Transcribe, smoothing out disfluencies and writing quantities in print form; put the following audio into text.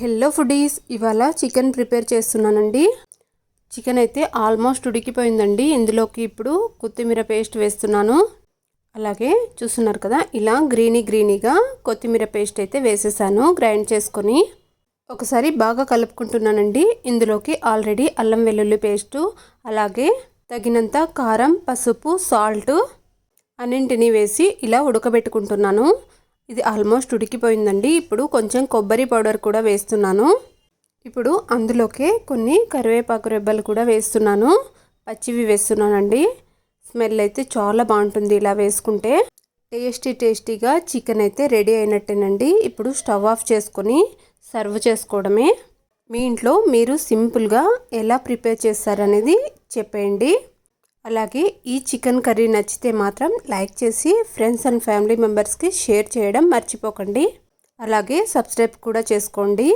Hello foodies, ఇవాళ chicken prepare చేస్తున్నానండి. Chicken అయితే ఆల్మోస్ట్ ఉడికిపోయిందండి. ఇందులోకి ఇప్పుడు కొత్తిమీర పేస్ట్ వేస్తున్నాను. అలాగే చూస్తున్నారు కదా, ఇలా గ్రీనీగా కొత్తిమీర పేస్ట్ అయితే వేసేసాను గ్రైండ్ చేసుకొని. ఒకసారి బాగా కలుపుకుంటున్నానండి. ఇందులోకి ఆల్రెడీ అల్లం వెల్లుల్లి పేస్టు, అలాగే తగినంత కారం, పసుపు, సాల్ట్ అన్నింటినీ వేసి ఇలా ఉడకబెట్టుకుంటున్నాను. ఇది ఆల్మోస్ట్ ఉడికిపోయిందండి. ఇప్పుడు కొంచెం కొబ్బరి పౌడర్ కూడా వేస్తున్నాను. ఇప్పుడు అందులోకే కొన్ని కరివేపాకు రెబ్బలు కూడా వేస్తున్నాను. పచ్చివి వేస్తున్నానండి. స్మెల్ అయితే చాలా బాగుంటుంది ఇలా వేసుకుంటే. టేస్టీగా చికెన్ అయితే రెడీ అయినట్టేనండి. ఇప్పుడు స్టవ్ ఆఫ్ చేసుకొని సర్వ్ చేసుకోవడమే. మీ ఇంట్లో మీరు సింపుల్గా ఎలా ప్రిపేర్ చేస్తారనేది చెప్పేయండి. అలాగే ఈ చికెన్ కర్రీ నచ్చితే మాత్రం లైక్ చేసి ఫ్రెండ్స్ అండ్ ఫ్యామిలీ మెంబర్స్కి షేర్ చేయడం మర్చిపోకండి. అలాగే సబ్స్క్రైబ్ కూడా చేసుకోండి.